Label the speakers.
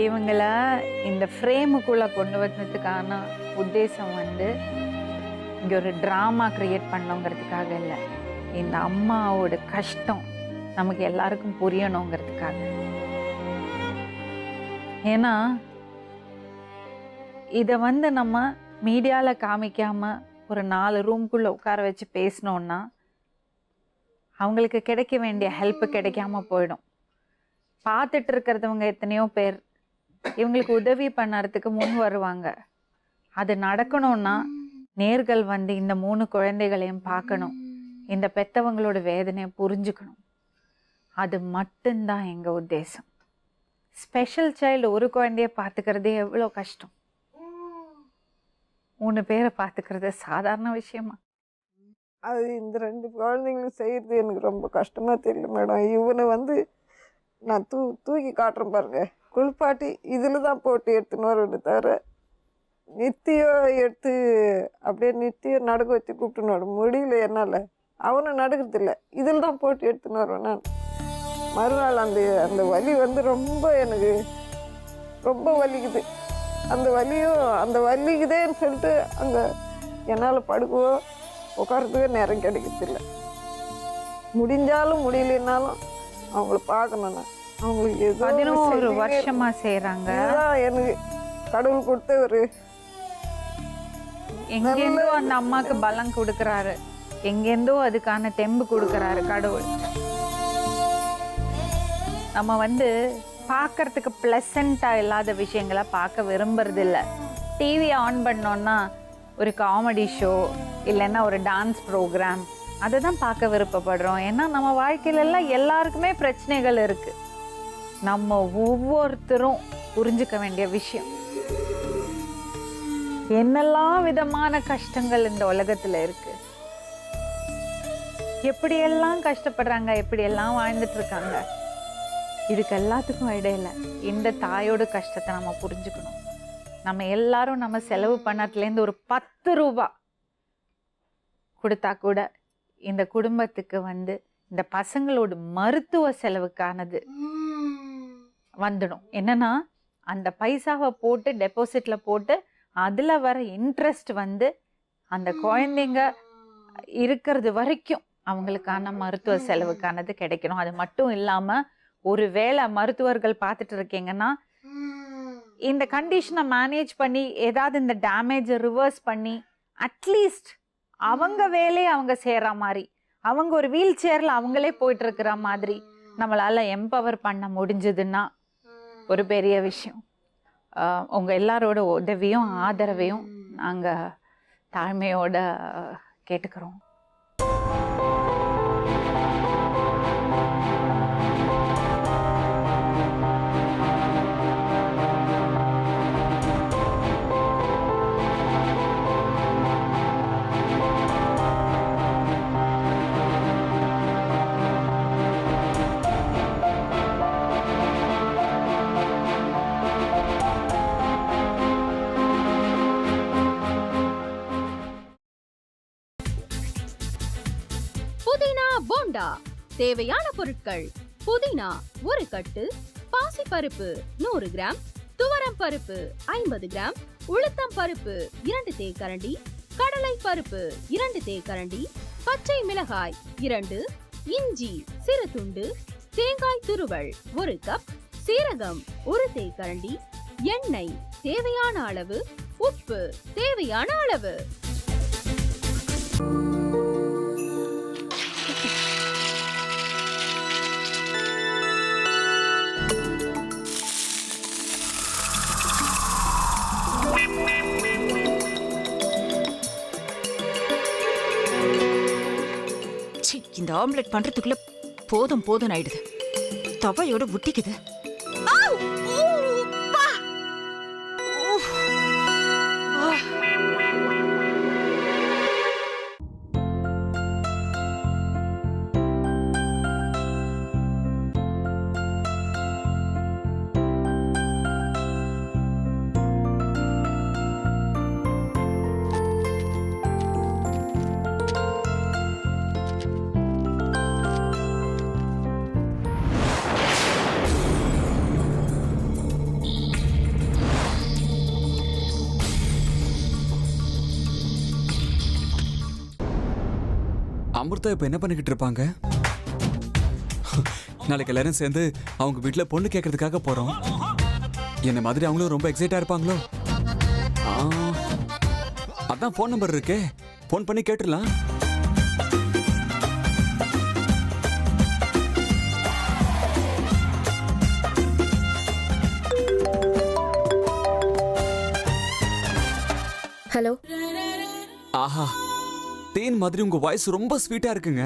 Speaker 1: இவங்கள இந்த ஃப்ரேமுக்குள்ளே கொண்டு வந்ததுக்கான உத்தேசம் வந்து இங்கே ஒரு ட்ராமா க்ரியேட் பண்ணோங்கிறதுக்காக இல்லை, இந்த அம்மாவோட கஷ்டம் நமக்கு எல்லாருக்கும் புரியணுங்கிறதுக்காக. ஏன்னா இதை வந்து நம்ம மீடியாவில் காமிக்காமல் ஒரு 4 ரூம்குள்ளே உட்கார வச்சு பேசினோன்னா அவங்களுக்கு கிடைக்க வேண்டிய ஹெல்ப் கிடைக்காம போயிடும். பார்த்துட்டு இருக்கிறதவங்க எத்தனையோ பேர் இவங்களுக்கு உதவி பண்ணுறதுக்கு முன் வருவாங்க. அது நடக்கணும்னா நேர்கள் வந்து இந்த 3 குழந்தைகளையும் பார்க்கணும், இந்த பெத்தவங்களோட வேதனையை புரிஞ்சுக்கணும். அது மட்டும்தான் எங்கள் உத்தேசம். ஸ்பெஷல் சைல்டு ஒரு குழந்தைய பார்த்துக்கிறதே எவ்வளோ கஷ்டம். 3 பேரை பார்த்துக்கிறது சாதாரண விஷயமா?
Speaker 2: அது இந்த 2 குழந்தைங்களும் செய்கிறது எனக்கு ரொம்ப கஷ்டமாக தெரியல மேடம். இவனை வந்து நான் தூக்கி காட்டுறேன் பாருங்க, குளிப்பாட்டி இதில் தான் போட்டு எடுத்துன்னு வரேன்னு தவிர நித்தியம் எடுத்து அப்படியே நித்தியம் நடுக்க வச்சு கூப்பிட்டுன்னு வர முடியல என்னால். அவனை நடுக்கிறதில்ல, இதில் தான் போட்டு எடுத்துன்னு வருவேன் நான். மறுநாள் அந்த வலி வந்து ரொம்ப எனக்கு ரொம்ப வலிக்குது. அந்த வலிக்குதேன்னு சொல்லிட்டு அங்கே என்னால் படுக்கவோ உட்காரத்துக்கே நேரம் கிடைக்கிறதில்ல. முடிஞ்சாலும் முடியலனாலும் அவங்கள பார்க்கணும். நான் அவங்களுக்கு
Speaker 1: 11 வருஷமா செய்கிறாங்க.
Speaker 2: எனக்கு கடவுள் கொடுத்த ஒரு
Speaker 1: எங்கேருந்தோ அந்த அம்மாவுக்கு பலம் கொடுக்குறாரு, எங்கேருந்தோ அதுக்கான தெம்பு கொடுக்குறாரு கடவுள். நம்ம வந்து பார்க்கறதுக்கு ப்ளசண்ட்டாக இல்லாத விஷயங்களை பார்க்க விரும்புறதில்ல. டிவியை ஆன் பண்ணோன்னா ஒரு காமெடி ஷோ இல்லைன்னா ஒரு டான்ஸ் ப்ரோக்ராம் அதை தான் பார்க்க விருப்பப்படுறோம். ஏன்னா நம்ம வாழ்க்கையிலெல்லாம் எல்லாருக்குமே பிரச்சனைகள் இருக்குது. நம்ம ஒவ்வொருத்தரும் புரிஞ்சுக்க வேண்டிய விஷயம், என்னெல்லாம் விதமான கஷ்டங்கள் இந்த உலகத்தில் இருக்குது, எப்படியெல்லாம் கஷ்டப்படுறாங்க, எப்படியெல்லாம் வாழ்ந்துட்டு இருக்காங்க. இதுக்கு எல்லாத்துக்கும் இடையில இந்த தாயோட கஷ்டத்தை நம்ம புரிஞ்சுக்கணும். நம்ம எல்லாரும் நம்ம செலவு பண்ணதுலேருந்து ஒரு 10 ரூபா கொடுத்தா கூட இந்த குடும்பத்துக்கு வந்து இந்த பசங்களோட மருத்துவ செலவுக்கானது வந்துடும். என்னன்னா அந்த பைசாவை போட்டு டெபாசிட்டில் போட்டு அதில் வர இன்ட்ரெஸ்ட் வந்து அந்த குழந்தைங்க இருக்கிறது வரைக்கும் அவங்களுக்கான மருத்துவ செலவுக்கானது கிடைக்கணும். அது மட்டும் இல்லாமல் ஒரு வேளை மருத்துவர்கள் பார்த்துட்டு இருக்கீங்கன்னா இந்த கண்டிஷனை மேனேஜ் பண்ணி ஏதாவது இந்த டேமேஜை ரிவர்ஸ் பண்ணி அட்லீஸ்ட் அவங்க வேலையை அவங்க செய்கிற மாதிரி, அவங்க ஒரு வீல் சேரில் அவங்களே போயிட்டு இருக்கிற மாதிரி நம்மளால் எம்பவர் பண்ண முடிஞ்சதுன்னா ஒரு பெரிய விஷயம். உங்கள் எல்லாரோட உதவியும் ஆதரவையும் நாங்கள் தாழ்மையோட கேட்டுக்கிறோம்.
Speaker 3: புதினா போண்டா தேவையான பொருட்கள்: புதினா 1 கட்டு, பாசிப்பருப்பு 100 கிராம், துவரம் பருப்பு 50 கிராம், உளுத்தம் பருப்பு 2 தேக்கரண்டி, கடலை பருப்பு 2 தேக்கரண்டி, பச்சை மிளகாய் 2, இஞ்சி சிறு துண்டு, தேங்காய் துருவல் 1 கப், சீரகம் 1 தேக்கரண்டி, எண்ணெய் தேவையான அளவு, உப்பு தேவையான அளவு.
Speaker 4: இந்த ஆம்லெட் பண்றதுக்குள்ள போதும் போதும் ஆயிடுது. தவையோட ஒட்டிக்குது.
Speaker 5: அமிர்தா இப்ப என்ன பண்ணிக்கிட்டு இருப்பாங்க? நாளைக்கு எல்லாரும் சேர்ந்து அவங்க வீட்டுல பொண்ணு கேட்கறதுக்காக போறோம். என்ன மாதிரி அவங்களும் ரொம்ப எக்ஸைட்டா இருப்பாங்களோ? அதான் ஃபோன் நம்பர் இருக்கே, ஃபோன் பண்ணி கேட்டுடலாம்.
Speaker 6: ஹலோ.
Speaker 5: ஆஹா, தேன் மாதிரி உங்க வாய்ஸ் ரொம்ப ஸ்வீட்டா இருக்குங்க.